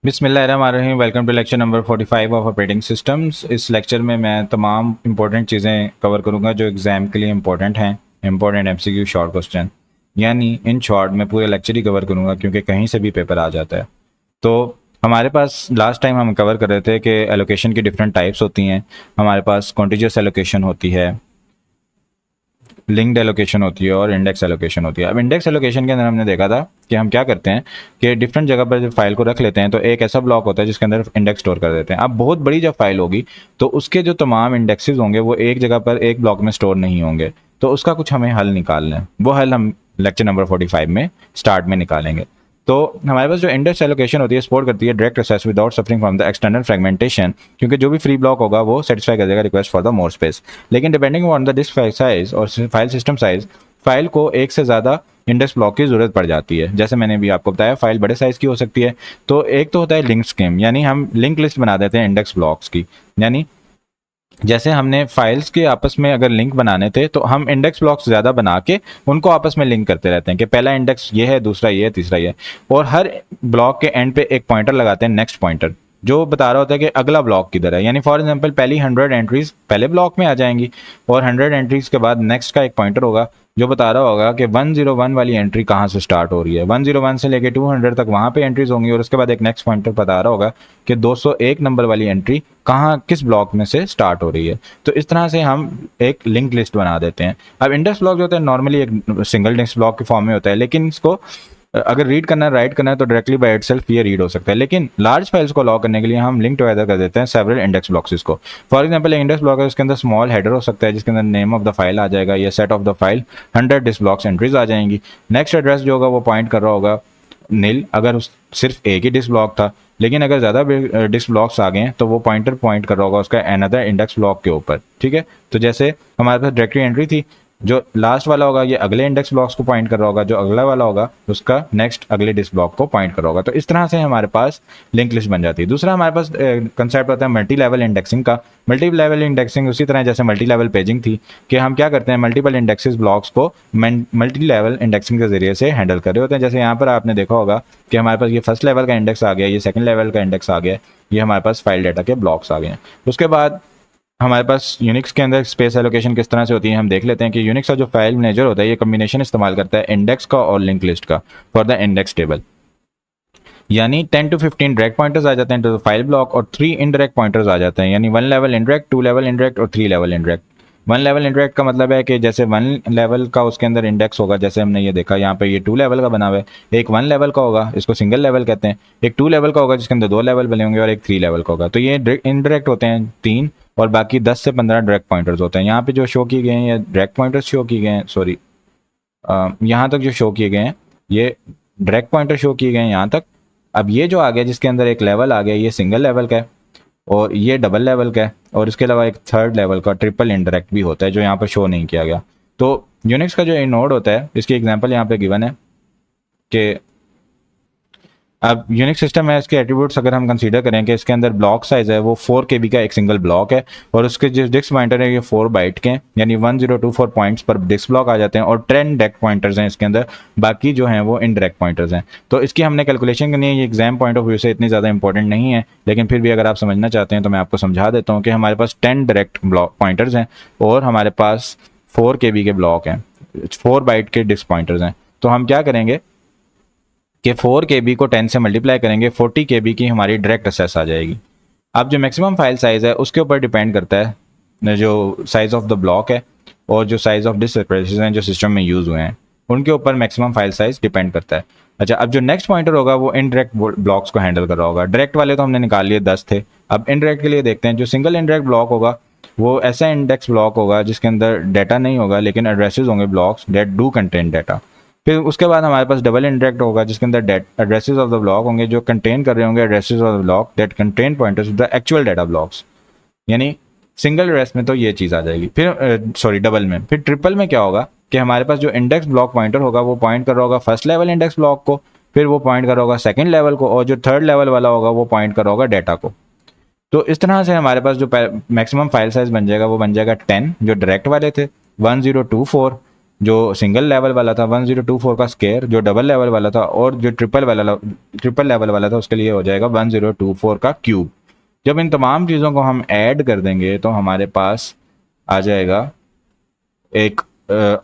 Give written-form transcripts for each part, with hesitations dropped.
बिस्मिल्लाहिर्रहमानिर्रहीम। Welcome to lecture number 45 of operating systems. इस lecture में मैं तमाम इंपॉर्टेंट चीज़ें कवर करूंगा जो एग्ज़ाम के लिए इंपॉर्टेंट हैं। इंपॉर्टेंट एमसीक्यू शॉर्ट क्वेश्चन, यानी इन शॉर्ट मैं पूरे लेक्चर ही कवर करूंगा क्योंकि कहीं से भी पेपर आ जाता है। तो हमारे पास लास्ट टाइम हम कवर कर रहे थे कि एलोकेशन की डिफरेंट टाइप्स होती हैं। हमारे पास कॉन्टिजियस एलोकेशन होती है, लिंक्ड एलोकेशन होती है और इंडेक्स एलोकेशन होती है। अब इंडेक्स एलोकेशन के अंदर हमने देखा था कि हम क्या करते हैं कि डिफरेंट जगह पर जब फाइल को रख लेते हैं तो एक ऐसा ब्लॉक होता है जिसके अंदर इंडेक्स स्टोर कर देते हैं। अब बहुत बड़ी जब फाइल होगी तो उसके जो तमाम इंडेक्सेस होंगे वो एक जगह पर एक ब्लॉक में स्टोर नहीं होंगे, तो उसका कुछ हमें हल निकालना है। वो हल हम लेक्चर नंबर 45 में स्टार्ट में निकालेंगे। तो हमारे पास जो इंडेक्स एलोकेशन होती है सपोर्ट करती है direct access without suffering from the external fragmentation, क्योंकि जो भी फ्री ब्लॉक होगा वो सेटिस्फाई कर देगा request for the more space. लेकिन depending on the disk size और फाइल सिस्टम साइज, फाइल को एक से ज़्यादा इंडेक्स ब्लॉक की ज़रूरत पड़ जाती है। जैसे मैंने भी आपको बताया फाइल बड़े साइज़ की हो सकती है। तो एक तो होता है लिंक स्कीम, यानी हम लिंक लिस्ट बना देते हैं इंडेक्स ब्लॉक्स की। यानी जैसे हमने फाइल्स के आपस में अगर लिंक बनाने थे तो हम इंडेक्स ब्लॉक्स ज़्यादा बना के उनको आपस में लिंक करते रहते हैं कि पहला इंडेक्स ये है, दूसरा ये है, तीसरा ये है, और हर ब्लॉक के एंड पे एक पॉइंटर लगाते हैं, नेक्स्ट पॉइंटर, जो बता रहा होता है कि अगला ब्लॉक किधर है। यानी फॉर एग्जांपल पहली 100 एंट्रीज पहले ब्लॉक में आ जाएंगी और 100 एंट्रीज के बाद नेक्स्ट का एक पॉइंटर होगा जो बता रहा होगा कि 101 वाली एंट्री कहाँ से स्टार्ट हो रही है। 101 से लेके 200 तक वहाँ पे एंट्रीज होंगी और उसके बाद एक नेक्स्ट पॉइंटर बता रहा होगा कि 201 नंबर वाली एंट्री कहाँ किस ब्लॉक में से स्टार्ट हो रही है। तो इस तरह से हम एक लिंक लिस्ट बना देते हैं। अब इंडेक्स ब्लॉक जो होता है नॉर्मली एक सिंगल इंडेक्स ब्लॉक के फॉर्म में होता है, लेकिन इसको अगर रीड करना है, राइट करना है तो डायरेक्टली बाय इटसेल्फ ये रीड हो सकता है। लेकिन लार्ज फाइल्स को लॉक करने के लिए हम लिंक टुगेदर कर देते हैं सेवरल इंडेक्स ब्लॉक्स को। फॉर एग्जांपल एक इंडेक्स ब्लॉक है, उसके अंदर स्मॉल हेडर हो सकता है जिसके अंदर नेम ऑफ द फाइल आ जाएगा, या set of the file 100 disk blocks entries आ जाएंगी। नेक्स्ट एड्रेस जो होगा वो पॉइंट कर रहा होगा नील, अगर सिर्फ एक ही डिस्क ब्लॉक था। लेकिन अगर ज़्यादा डिस्क ब्लॉक्स आ गए हैं तो वो पॉइंटर पॉइंट कर रहा होगा उसका अनदर इंडेक्स ब्लॉक के ऊपर। ठीक है, तो जैसे हमारे पास डायरेक्टरी एंट्री थी, जो लास्ट वाला होगा ये अगले इंडेक्स ब्लॉक्स को पॉइंट कर रहा होगा, जो अगला वाला होगा उसका नेक्स्ट अगले डिस्क ब्लॉक को पॉइंट कर रहा होगा। तो इस तरह से हमारे पास लिंक लिस्ट बन जाती है। दूसरा हमारे पास कंसेप्ट होता है मल्टी लेवल इंडेक्सिंग का। मल्टी लेवल इंडेक्सिंग उसी तरह जैसे मल्टी लेवल पेजिंग थी कि हम क्या करते हैं मल्टीपल इंडेक्सेस ब्लॉक्स को मल्टी लेवल इंडेक्सिंग के जरिए से हैंडल कर रहे होते हैं। जैसे यहाँ पर आपने देखा होगा कि हमारे पास ये फर्स्ट लेवल का इंडेक्स आ गया, ये सेकंड लेवल का इंडेक्स आ गया, ये हमारे पास फाइल डाटा के ब्लॉक्स आ गए हैं। उसके बाद हमारे पास यूनिक्स के अंदर स्पेस एलोकेशन किस तरह से होती है हम देख लेते हैं कि यूनिक्स का जो फाइल मैनेजर होता है ये कम्बिनेशन इस्तेमाल करता है इंडेक्स का और लिंक लिस्ट का फॉर द इंडेक्स टेबल। यानी 10 to 15 डायरेक्ट पॉइंटर्स आ जाते हैं टू द फाइल ब्लॉक और 3 इनडायरेक्ट पॉइंटर्स आ जाते हैं, यानी 1 लेवल इनडायरेक्ट, 2 लेवल इनडायरेक्ट और 3 लेवल इनडायरेक्ट। 1 लेवल इनडायरेक्ट का मतलब है कि जैसे 1 लेवल का उसके अंदर इंडेक्स होगा, जैसे हमने ये देखा यहाँ पे ये 2 लेवल का बना हुआ है, एक 1 लेवल का होगा इसको सिंगल लेवल कहते हैं, एक 2 लेवल का होगा जिसके अंदर 2 लेवल बने होंगे और एक 3 लेवल का होगा। तो ये इनडायरेक्ट होते हैं 3 और बाकी 10 से 15 डायरेक्ट पॉइंटर्स होते हैं। यहाँ पे जो शो किए गए हैं ये डायरेक्ट पॉइंटर्स शो किए गए हैं, सॉरी यहाँ तक जो शो किए गए हैं ये डायरेक्ट पॉइंटर शो किए गए हैं यहाँ तक। अब ये जो आ गया जिसके अंदर एक लेवल आ गया ये सिंगल लेवल का है और ये डबल लेवल का है, और इसके अलावा एक थर्ड लेवल का ट्रिपल इंडायरेक्ट भी होता है जो यहाँ पर शो नहीं किया गया। तो यूनिक्स का जो इनोड होता है इसकी एग्जांपल यहाँ पे गिवन है कि अब यूनिक सिस्टम है, इसके एट्रीब्यूट्स अगर हम कंसीडर करें कि इसके अंदर ब्लॉक साइज है वो 4 KB का एक सिंगल ब्लॉक है और उसके जो डिस्क पॉइंटर है ये 4 बाइट के हैं, यानी 1024 पॉइंट्स पर डिस्क ब्लॉक आ जाते हैं और 10 डायरेक्ट पॉइंटर्स हैं इसके अंदर, बाकी जो हैं वो इनडायरेक्ट पॉइंटर्स हैं। तो इसकी हमने कैलकुलेशन करनी है, ये एग्जाम पॉइंट ऑफ व्यू से इतनी ज़्यादा इंपॉर्टेंट नहीं है, लेकिन फिर भी अगर आप समझना चाहते हैं तो मैं आपको समझा देता हूँ कि हमारे पास 10 डायरेक्ट ब्लॉक पॉइंटर्स हैं और हमारे पास 4 KB के ब्लॉक हैं, 4 बाइट के डिस्क पॉइंटर्स हैं। तो हम क्या करेंगे कि 4 KB को 10 से मल्टीप्लाई करेंगे, 40 KB की हमारी डायरेक्ट एक्सेस आ जाएगी। अब जो मैक्सिमम फाइल साइज़ है उसके ऊपर डिपेंड करता है जो साइज़ ऑफ द ब्लॉक है और जो साइज़ ऑफ डिस्क सेपरेशन हैं जो सिस्टम में यूज़ हुए हैं उनके ऊपर मैक्सिमम फाइल साइज़ डिपेंड करता है। अच्छा, अब जो नेक्स्ट पॉइंटर होगा वो इनडायरेक्ट ब्लॉक्स को हैंडल कर रहा होगा। डायरेक्ट वाले तो हमने निकाल लिए 10 थे, अब इनडायरेक्ट के लिए देखते हैं। जो सिंगल इनडायरेक्ट ब्लॉक होगा वो ऐसा इंडेक्स ब्लॉक होगा जिसके अंदर डाटा नहीं होगा लेकिन एड्रेसेस होंगे blocks that do contain data. फिर उसके बाद हमारे पास डबल इंडायरेक्ट होगा जिसके अंदर एड्रेसेस ऑफ द ब्लॉक होंगे जो कंटेन कर रहे होंगे addresses of the block that contain pointers of the actual data blocks. यानी सिंगल एड्रेस में तो ये चीज़ आ जाएगी। फिर सॉरी डबल में। फिर ट्रिपल में क्या होगा कि हमारे पास जो इंडेक्स ब्लॉक पॉइंटर होगा वो पॉइंट कर रहा होगा फर्स्ट लेवल इंडेक्स ब्लॉक को, फिर वो पॉइंट कर रहा होगा सेकेंड लेवल को, और जो थर्ड लेवल वाला होगा वो पॉइंट कर रहा होगा डाटा को। तो इस तरह से हमारे पास जो मैक्सिमम फाइल साइज बन जाएगा वो बन जाएगा 10 जो डायरेक्ट वाले थे, 1024 जो सिंगल लेवल वाला था 1024 का स्क्वायर, जो डबल लेवल वाला था, और जो ट्रिपल लेवल वाला था उसके लिए हो जाएगा 1024 का क्यूब। जब इन तमाम चीज़ों को हम ऐड कर देंगे तो हमारे पास आ जाएगा एक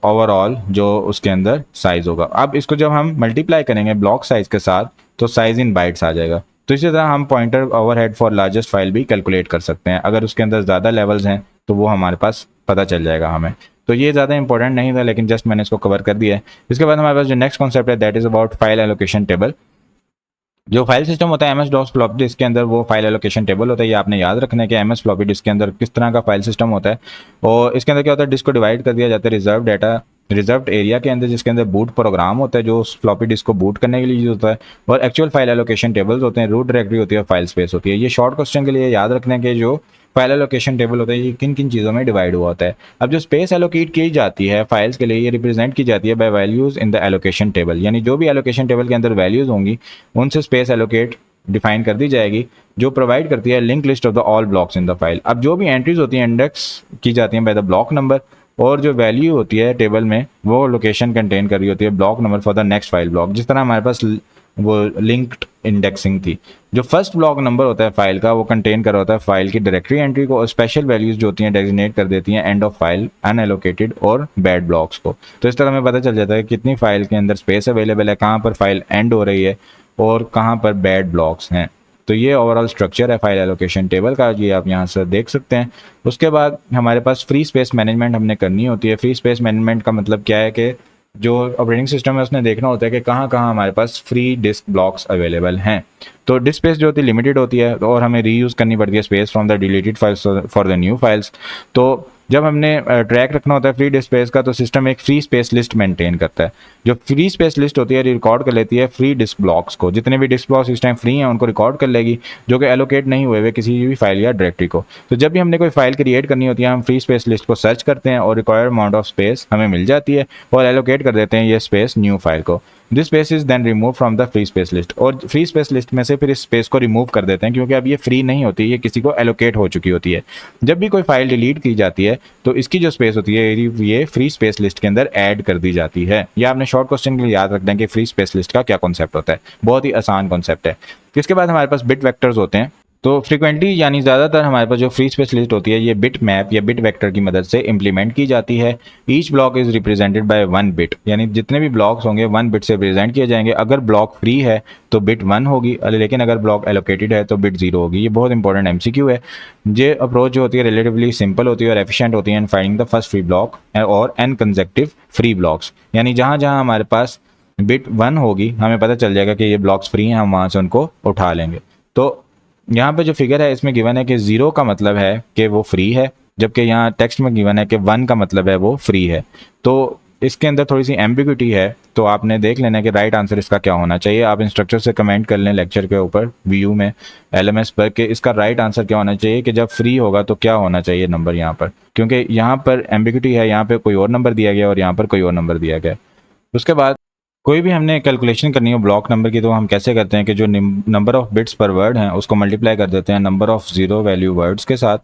ओवरऑल जो उसके अंदर साइज होगा। अब इसको जब हम मल्टीप्लाई करेंगे ब्लॉक साइज के साथ तो साइज इन बाइट्स आ जाएगा। तो इसी तरह हम pointer overhead for largest file भी कैलकुलेट कर सकते हैं। अगर उसके अंदर ज़्यादा लेवल्स हैं तो वो हमारे पास पता चल जाएगा हमें। तो ये ज़्यादा इंपॉर्टेंट नहीं था, लेकिन जस्ट मैंने इसको कवर कर दिया है। इसके बाद हमारे पास जो नेक्स्ट कॉन्सेप्ट है that is about file allocation table. जो फाइल सिस्टम होता है M S DOS floppy disk के अंदर वो फाइल एलोकेशन टेबल होता है। ये आपने याद रखना है कि एम एस फ्लॉपी डिस्क के अंदर किस तरह का फाइल सिस्टम होता है। और इसके अंदर क्या होता है, डिस्क को डिवाइड कर दिया जाता है रिजर्व डाटा रिजर्व एरिया के अंदर, जिसके अंदर बूट प्रोग्राम होता है जो उस फ्लॉपी डिस्क को बूट करने के लिए यूज होता है, और एक्चुअल फाइल एलोकेशन टेबल्स होते हैं, रूट डायरेक्टरी होती है, फाइल स्पेस होती है। ये शॉर्ट क्वेश्चन के लिए याद रखने के जो फाइल एलोकेशन टेबल होता है ये किन किन चीज़ों में डिवाइड हुआ होता है। अब जो स्पेस एलोकेट की जाती है फाइल्स के लिए ये रिप्रेजेंट की जाती है by values in the allocation table, यानी जो भी एलोकेशन टेबल के अंदर वैल्यूज होंगी उनसे स्पेस एलोकेट डिफाइन कर दी जाएगी, जो प्रोवाइड करती है link list of the all blocks in the file. अब जो भी एंट्रीज होती हैं इंडेक्स की जाती हैं बाय द ब्लॉक नंबर, और जो वैल्यू होती है टेबल में वो लोकेशन कंटेन कर रही होती है block number for the next file block. जिस तरह हमारे पास वो लिंक्ड इंडेक्सिंग थी, जो फर्स्ट ब्लॉक नंबर होता है फाइल का वो कंटेन कर रहा होता है फाइल की डायरेक्टरी एंट्री को, और स्पेशल वैल्यूज जो होती हैं डेजिग्नेट कर देती हैं एंड ऑफ फाइल अनएलोकेटेड और बैड ब्लॉक्स को। तो इस तरह हमें पता चल जाता है कितनी फाइल के अंदर स्पेस अवेलेबल है, कहाँ पर फाइल एंड हो रही है और कहाँ पर बैड ब्लॉक्स हैं। तो ये ओवरऑल स्ट्रक्चर है फाइल एलोकेशन टेबल का, ये आप यहाँ से देख सकते हैं। उसके बाद हमारे पास फ्री स्पेस मैनेजमेंट हमने करनी होती है। फ्री स्पेस मैनेजमेंट का मतलब क्या है कि जो ऑपरेटिंग सिस्टम है उसने देखना होता है कि कहाँ कहाँ हमारे पास फ्री डिस्क ब्लॉक्स अवेलेबल हैं। तो डिस्क स्पेस जो होती है लिमिटेड होती है और हमें रीयूज़ करनी पड़ती है space from the deleted files for the new files. तो जब हमने ट्रैक रखना होता है फ्री डिस्क स्पेस का तो सिस्टम एक फ्री स्पेस लिस्ट मेंटेन करता है। जो फ्री स्पेस लिस्ट होती है रिकॉर्ड कर लेती है फ्री डिस्क ब्लॉक्स को, जितने भी डिस्क ब्लॉक्स इस टाइम फ्री हैं उनको रिकॉर्ड कर लेगी जो कि एलोकेट नहीं हुए हुए किसी भी फाइल या डायरेक्टरी को। तो जब भी हमने कोई फाइल क्रिएट करनी होती है हम फ्री स्पेस लिस्ट को सर्च करते हैं और रिक्वायर्ड अमाउंट ऑफ स्पेस हमें मिल जाती है और एलोकेट कर देते हैं ये स्पेस न्यू फाइल को। This space is then remove from the free space list, और फ्री स्पेस लिस्ट में से फिर इस स्पेस को रिमूव कर देते हैं क्योंकि अब ये फ्री नहीं होती, ये किसी को एलोकेट हो चुकी होती है। जब भी कोई फाइल डिलीट की जाती है तो इसकी जो स्पेस होती है ये फ्री स्पेस लिस्ट के अंदर ऐड कर दी जाती है। ये आपने शॉर्ट क्वेश्चन के लिए याद रखना है कि फ्री स्पेस लिस्ट का क्या कॉन्सेप्ट होता है, बहुत ही आसान कॉन्सेप्ट है। इसके बाद हमारे पास बिट वेक्टर्स होते हैं। तो फ्रीक्वेंटली यानी ज़्यादातर हमारे पास जो फ्री स्पेस लिस्ट होती है ये बिट मैप या बिट वेक्टर की मदद से इंप्लीमेंट की जाती है। Each block is represented by 1 bit, यानी जितने भी ब्लॉक्स होंगे 1 बिट से रिप्रेजेंट किए जाएंगे। अगर ब्लॉक फ्री है तो बिट 1 होगी, लेकिन अगर ब्लॉक एलोकेटेड है तो बिट 0 होगी। ये बहुत इंपॉर्टेंट एमसीक्यू है। ये अप्रोच जो होती है रिलेटिवली सिंपल होती है और एफिशिएंट होती है in finding the first free block और एन कंसेक्टिव फ्री ब्लॉक्स, यानी जहाँ जहाँ हमारे पास बिट 1 होगी हमें पता चल जाएगा कि ये ब्लॉक्स फ्री हैं, हम वहाँ से उनको उठा लेंगे। तो यहाँ पे जो फिगर है इसमें गिवन है कि 0 का मतलब है कि वो फ्री है, जबकि यहाँ टेक्स्ट में गिवन है कि 1 का मतलब है वो फ्री है। तो इसके अंदर थोड़ी सी एम्बिग्यूटी है, तो आपने देख लेना कि राइट आंसर इसका क्या होना चाहिए। आप इंस्ट्रक्टर से कमेंट कर लें लेक्चर के ऊपर व्यू में LMS पर कि इसका राइट आंसर क्या होना चाहिए, कि जब फ्री होगा तो क्या होना चाहिए नंबर यहाँ पर, क्योंकि यहाँ पर एम्बिग्यूटी है, यहाँ पर कोई और नंबर दिया गया और यहाँ पर कोई और नंबर दिया गया। उसके बाद कोई भी हमने कैलकुलेशन करनी हो ब्लॉक नंबर की तो हम कैसे करते हैं कि जो नंबर ऑफ बिट्स पर वर्ड हैं उसको मल्टीप्लाई कर देते हैं नंबर ऑफ 0 वैल्यू वर्ड्स के साथ